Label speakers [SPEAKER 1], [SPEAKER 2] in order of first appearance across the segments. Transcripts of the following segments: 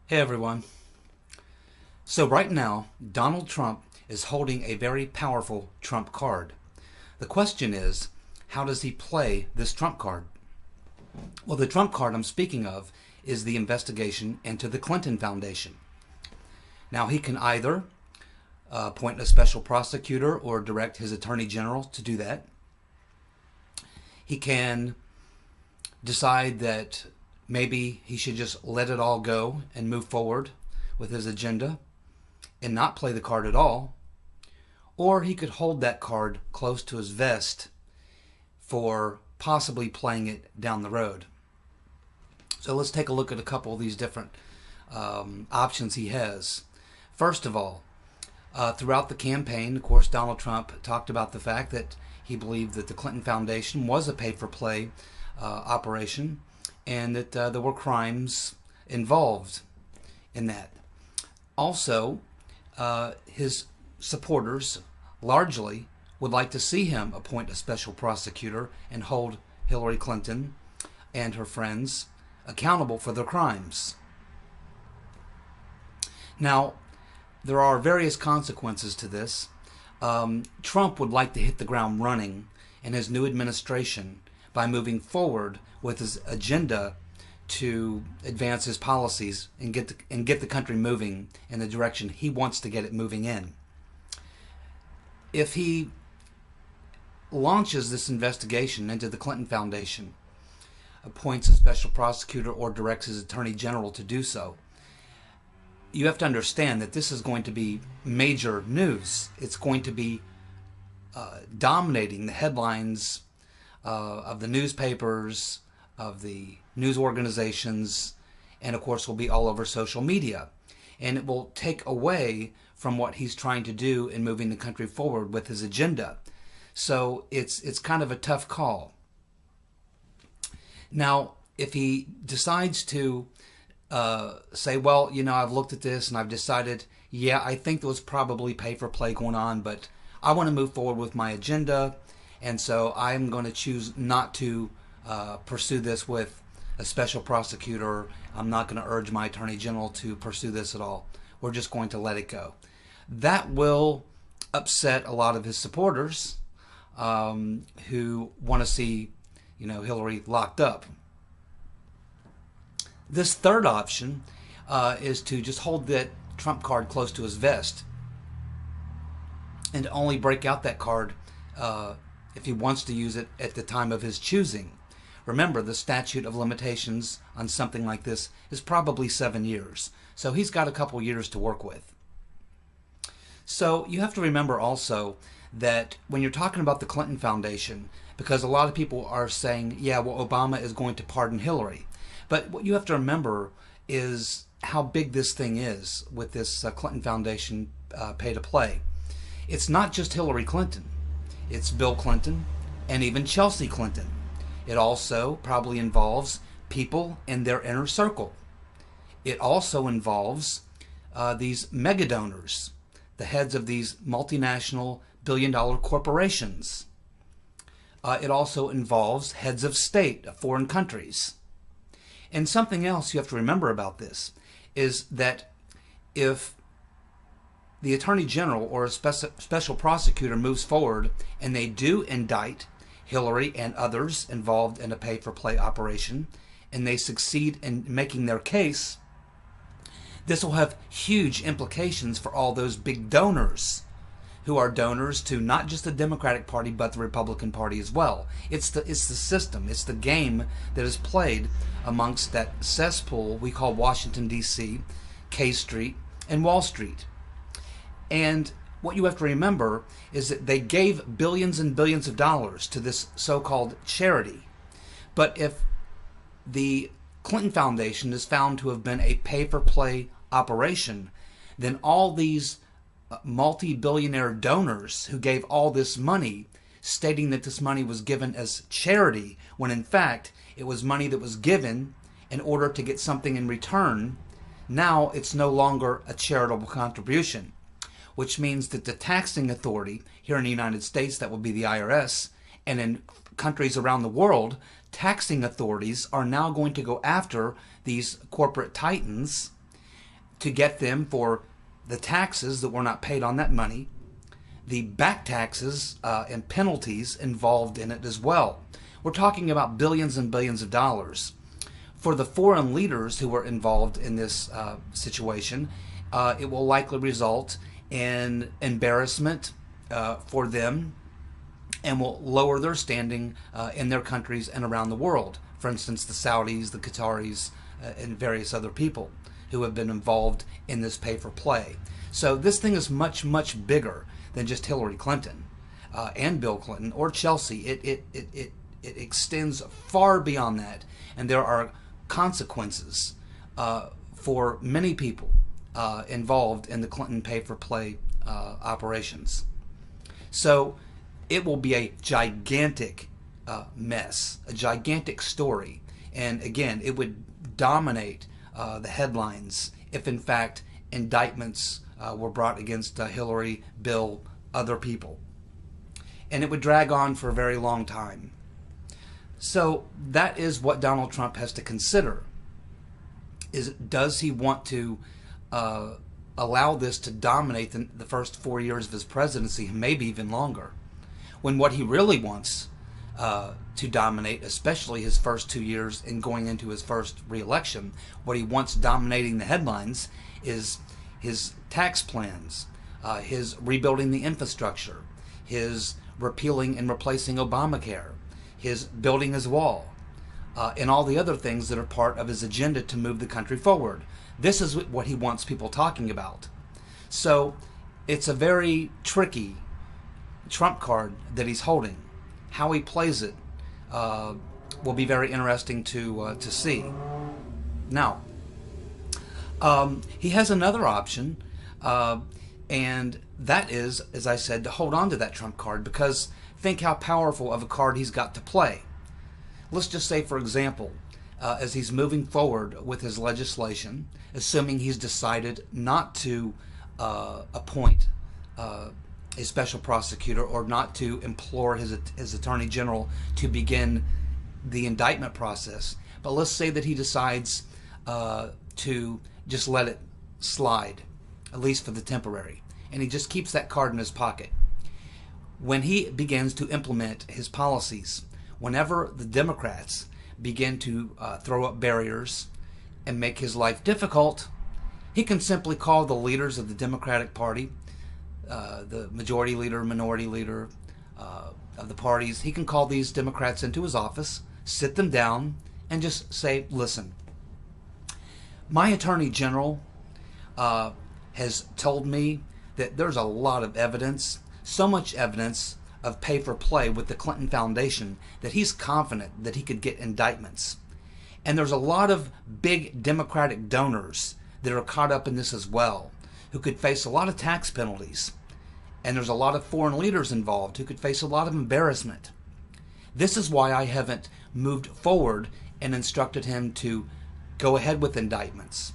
[SPEAKER 1] Hey everyone. So right now, Donald Trump is holding a very powerful Trump card. The question is, how does he play this Trump card? Well, the Trump card I'm speaking of is the investigation into the Clinton Foundation. Now, he can either appoint a special prosecutor or direct his attorney general to do that. He can decide that maybe he should just let it all go and move forward with his agenda and not play the card at all, or he could hold that card close to his vest for possibly playing it down the road. So let's take a look at a couple of these different options he has. First of all, throughout the campaign, of course, Donald Trump talked about the fact that he believed that the Clinton Foundation was a pay-for-play operation and that there were crimes involved in that. Also, his supporters largely would like to see him appoint a special prosecutor and hold Hillary Clinton and her friends accountable for their crimes. Now, there are various consequences to this. Trump would like to hit the ground running in his new administration by moving forward with his agenda to advance his policies and get the country moving in the direction he wants to get it moving in. If he launches this investigation into the Clinton Foundation, appoints a special prosecutor or directs his attorney general to do so, you have to understand that this is going to be major news. It's going to be dominating the headlines of the newspapers, of the news organizations, and of course will be all over social media. And it will take away from what he's trying to do in moving the country forward with his agenda. So it's kind of a tough call. Now, if he decides to say, well, I've looked at this and I've decided, yeah, I think there was probably pay for play going on, but I want to move forward with my agenda, and so I'm going to choose not to pursue this with a special prosecutor. I'm not going to urge my attorney general to pursue this at all. We're just going to let it go. That will upset a lot of his supporters who want to see, Hillary locked up. This third option is to just hold that Trump card close to his vest and only break out that card if he wants to use it at the time of his choosing. Remember, the statute of limitations on something like this is probably 7 years. So he's got a couple years to work with. So you have to remember also that when you're talking about the Clinton Foundation, because a lot of people are saying, yeah, well, Obama is going to pardon Hillary. But what you have to remember is how big this thing is with this Clinton Foundation pay to play. It's not just Hillary Clinton. It's Bill Clinton and even Chelsea Clinton. It also probably involves people in their inner circle. It also involves these mega donors, the heads of these multinational billion-dollar corporations. It also involves heads of state of foreign countries. And something else you have to remember about this is that if the Attorney General or a special prosecutor moves forward and they do indict Hillary and others involved in a pay-for-play operation, and they succeed in making their case, this will have huge implications for all those big donors who are donors to not just the Democratic Party but the Republican Party as well. It's the system, it's the game that is played amongst that cesspool we call Washington, D.C., K Street, and Wall Street. And what you have to remember is that they gave billions and billions of dollars to this so-called charity. But if the Clinton Foundation is found to have been a pay-for-play operation, then all these multi-billionaire donors who gave all this money, stating that this money was given as charity, when in fact it was money that was given in order to get something in return, now it's no longer a charitable contribution. Which means that the taxing authority here in the United States, that would be the IRS, and in countries around the world, taxing authorities are now going to go after these corporate titans to get them for the taxes that were not paid on that money, the back taxes and penalties involved in it as well. We're talking about billions and billions of dollars. For the foreign leaders who were involved in this situation, it will likely result in embarrassment for them and will lower their standing in their countries and around the world. For instance, the Saudis, the Qataris, and various other people who have been involved in this pay-for-play. So this thing is much, much bigger than just Hillary Clinton and Bill Clinton or Chelsea. It extends far beyond that, and there are consequences for many people involved in the Clinton pay-for-play operations. So it will be a gigantic mess, a gigantic story, and again, it would dominate the headlines if in fact indictments were brought against Hillary, Bill, other people. And it would drag on for a very long time. So that is what Donald Trump has to consider. Does he want to allow this to dominate the first 4 years of his presidency, maybe even longer, when what he really wants to dominate, especially his first 2 years and going into his first re-election, what he wants dominating the headlines is his tax plans, his rebuilding the infrastructure, his repealing and replacing Obamacare, his building his wall, and all the other things that are part of his agenda to move the country forward. This is what he wants people talking about. So it's a very tricky trump card that he's holding. How he plays it will be very interesting to see. Now, he has another option, and that is, as I said, to hold on to that trump card, because think how powerful of a card he's got to play. Let's just say, for example, as he's moving forward with his legislation, assuming he's decided not to appoint a special prosecutor or not to implore his attorney general to begin the indictment process, but let's say that he decides to just let it slide, at least for the temporary, and he just keeps that card in his pocket. When he begins to implement his policies, whenever the Democrats begin to throw up barriers and make his life difficult, he can simply call the leaders of the Democratic Party, the majority leader, minority leader of the parties. He can call these Democrats into his office, sit them down, and just say, listen, my attorney general has told me that there's a lot of evidence, so much evidence of pay for play with the Clinton Foundation, that he's confident that he could get indictments. And there's a lot of big Democratic donors that are caught up in this as well, who could face a lot of tax penalties. And there's a lot of foreign leaders involved who could face a lot of embarrassment. This is why I haven't moved forward and instructed him to go ahead with indictments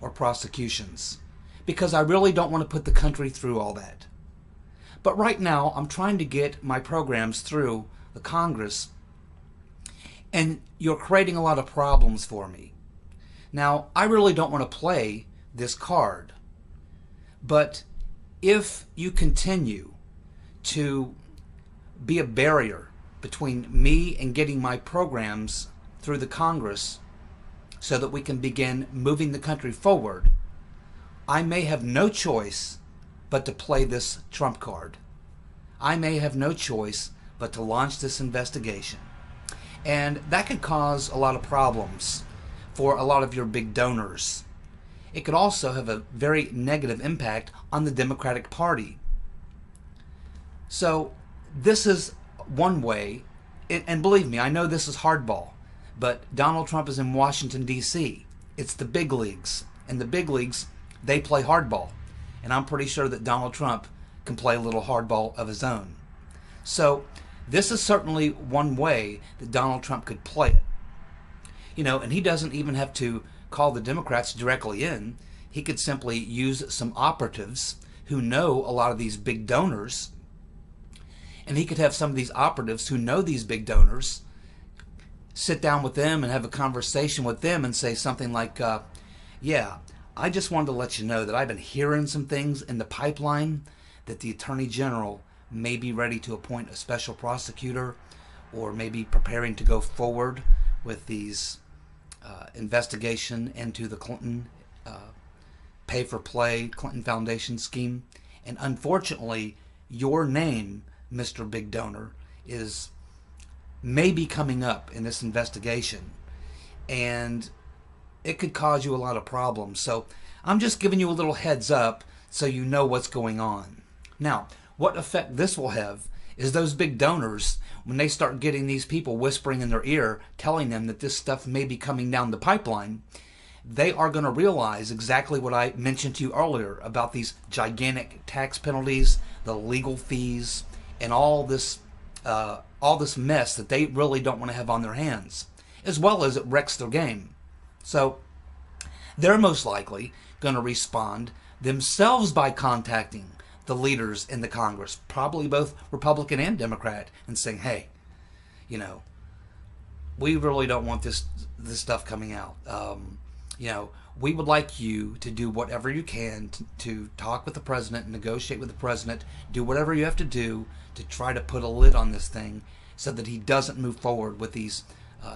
[SPEAKER 1] or prosecutions, because I really don't want to put the country through all that. But right now, I'm trying to get my programs through the Congress, and you're creating a lot of problems for me. Now, I really don't want to play this card, but if you continue to be a barrier between me and getting my programs through the Congress so that we can begin moving the country forward, I may have no choice but to play this trump card. I may have no choice but to launch this investigation. And that could cause a lot of problems for a lot of your big donors. It could also have a very negative impact on the Democratic Party. So this is one way, and believe me, I know this is hardball, but Donald Trump is in Washington, D.C. It's the big leagues, and the big leagues, they play hardball. And I'm pretty sure that Donald Trump can play a little hardball of his own. So this is certainly one way that Donald Trump could play it. You know, and he doesn't even have to call the Democrats directly in. He could simply use some operatives who know a lot of these big donors, and he could have some of these operatives who know these big donors sit down with them and have a conversation with them and say something like, yeah, I just wanted to let you know that I've been hearing some things in the pipeline that the Attorney General may be ready to appoint a special prosecutor, or maybe preparing to go forward with these investigation into the Clinton pay-for-play Clinton Foundation scheme. And unfortunately, your name, Mr. Big Donor, is maybe coming up in this investigation, and it could cause you a lot of problems. So I'm just giving you a little heads up so you know what's going on. Now, what effect this will have is those big donors, when they start getting these people whispering in their ear, telling them that this stuff may be coming down the pipeline, they are going to realize exactly what I mentioned to you earlier about these gigantic tax penalties, the legal fees, and all this mess that they really don't want to have on their hands, as well as it wrecks their game. So they're most likely going to respond themselves by contacting the leaders in the Congress, probably both Republican and Democrat, and saying, hey, we really don't want this stuff coming out. We would like you to do whatever you can to talk with the president, negotiate with the president, do whatever you have to do to try to put a lid on this thing so that he doesn't move forward with these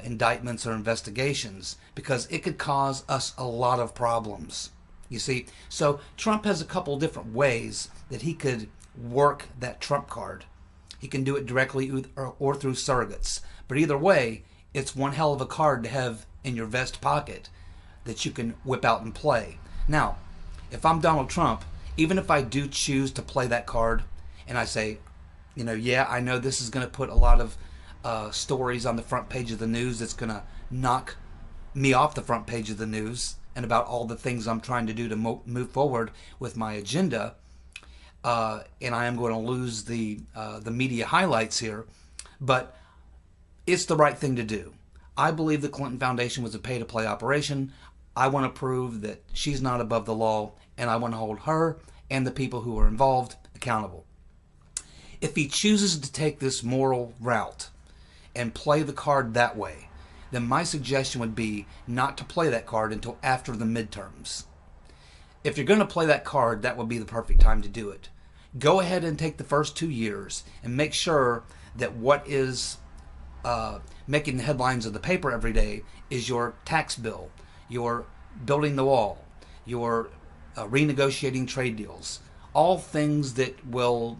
[SPEAKER 1] indictments or investigations, because it could cause us a lot of problems. You see, so Trump has a couple different ways that he could work that Trump card. He can do it directly or through surrogates. But either way, it's one hell of a card to have in your vest pocket that you can whip out and play. Now, if I'm Donald Trump, even if I do choose to play that card, and I say, yeah, I know this is going to put a lot of stories on the front page of the news that's going to knock me off the front page of the news, and about all the things I'm trying to do to move forward with my agenda, and I am going to lose the media highlights here, but it's the right thing to do. I believe the Clinton Foundation was a pay-to-play operation. I want to prove that she's not above the law, and I want to hold her and the people who are involved accountable. If he chooses to take this moral route and play the card that way, then my suggestion would be not to play that card until after the midterms. If you're going to play that card, that would be the perfect time to do it. Go ahead and take the first 2 years and make sure that what is making the headlines of the paper every day is your tax bill, your building the wall, your renegotiating trade deals, all things that will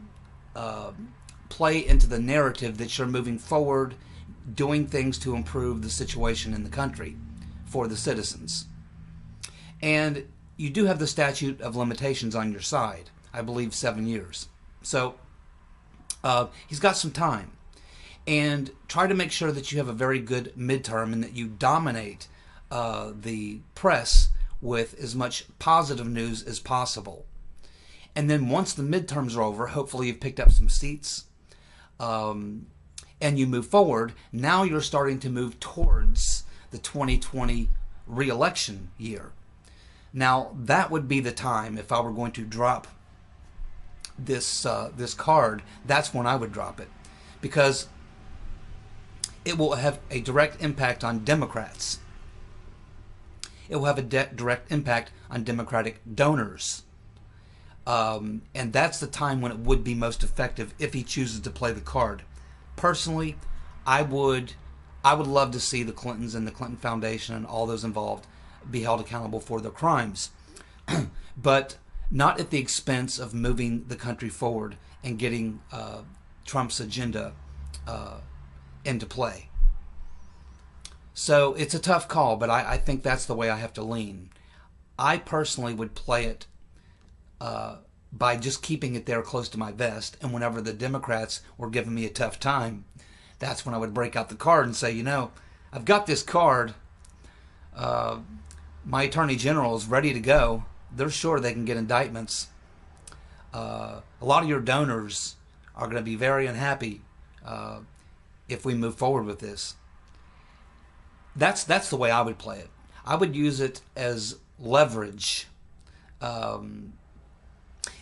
[SPEAKER 1] play into the narrative that you're moving forward, doing things to improve the situation in the country for the citizens. And you do have the statute of limitations on your side, I believe 7 years. So he's got some time. And try to make sure that you have a very good midterm and that you dominate the press with as much positive news as possible. And then once the midterms are over, hopefully you've picked up some seats, and you move forward. Now you're starting to move towards the 2020 re-election year. Now that would be the time, if I were going to drop this card, that's when I would drop it, because it will have a direct impact on Democrats. It will have a direct impact on Democratic donors. And that's the time when it would be most effective if he chooses to play the card. Personally, I would love to see the Clintons and the Clinton Foundation and all those involved be held accountable for their crimes, but not at the expense of moving the country forward and getting Trump's agenda into play. So it's a tough call, but I think that's the way I have to lean. I personally would play it by just keeping it there close to my vest, and whenever the Democrats were giving me a tough time, that's when I would break out the card and say, I've got this card. My Attorney General is ready to go. They're sure they can get indictments. A lot of your donors are going to be very unhappy if we move forward with this. That's the way I would play it. I would use it as leverage.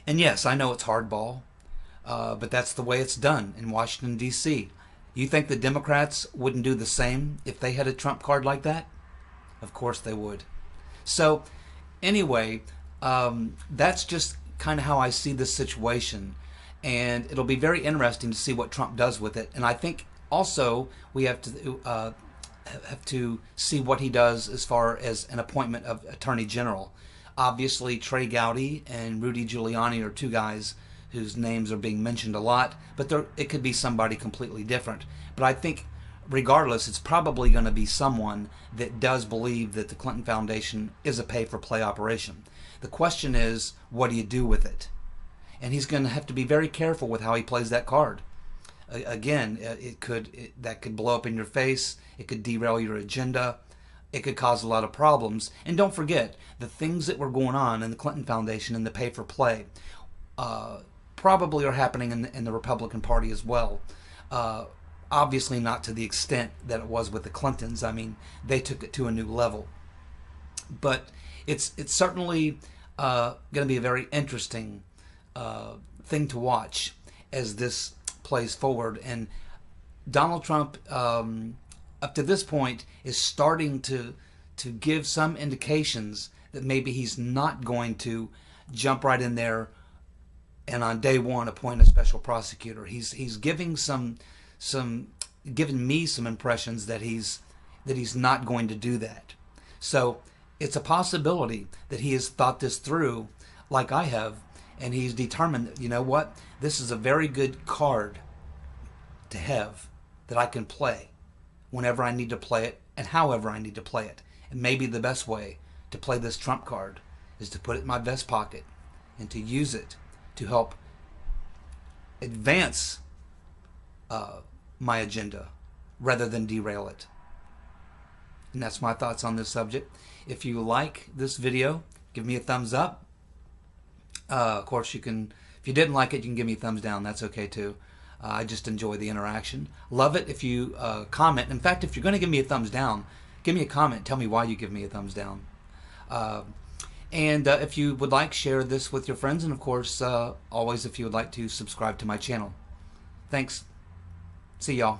[SPEAKER 1] And yes, I know it's hardball, but that's the way it's done in Washington, D.C. You think the Democrats wouldn't do the same if they had a Trump card like that? Of course they would. So Anyway, that's just kind of how I see this situation, and it'll be very interesting to see what Trump does with it. And I think also we have to see what he does as far as an appointment of Attorney General. Obviously, Trey Gowdy and Rudy Giuliani are two guys whose names are being mentioned a lot, but it could be somebody completely different. But I think regardless, it's probably going to be someone that does believe that the Clinton Foundation is a pay-for-play operation. The question is, what do you do with it? And he's going to have to be very careful with how he plays that card. Again, that could blow up in your face. It could derail your agenda. It could cause a lot of problems. And don't forget, the things that were going on in the Clinton Foundation and the pay-for-play probably are happening in the Republican Party as well. Obviously not to the extent that it was with the Clintons. I mean, they took it to a new level. But it's certainly going to be a very interesting thing to watch as this plays forward. And Donald Trump, up to this point, is starting to give some indications that maybe he's not going to jump right in there and on day one appoint a special prosecutor. He's giving giving me some impressions that he's not going to do that. So it's a possibility that he has thought this through like I have, and he's determined that, you know what, this is a very good card to have that I can play whenever I need to play it and however I need to play it. And maybe the best way to play this Trump card is to put it in my vest pocket and to use it to help advance my agenda rather than derail it. And that's my thoughts on this subject. If you like this video, give me a thumbs up. Of course, you can, if you didn't like it, you can give me a thumbs down. That's okay too. I just enjoy the interaction. Love it if you comment. In fact, if you're going to give me a thumbs down, give me a comment. Tell me why you give me a thumbs down. And if you would like, share this with your friends. And of course, always if you would like to subscribe to my channel. Thanks. See y'all.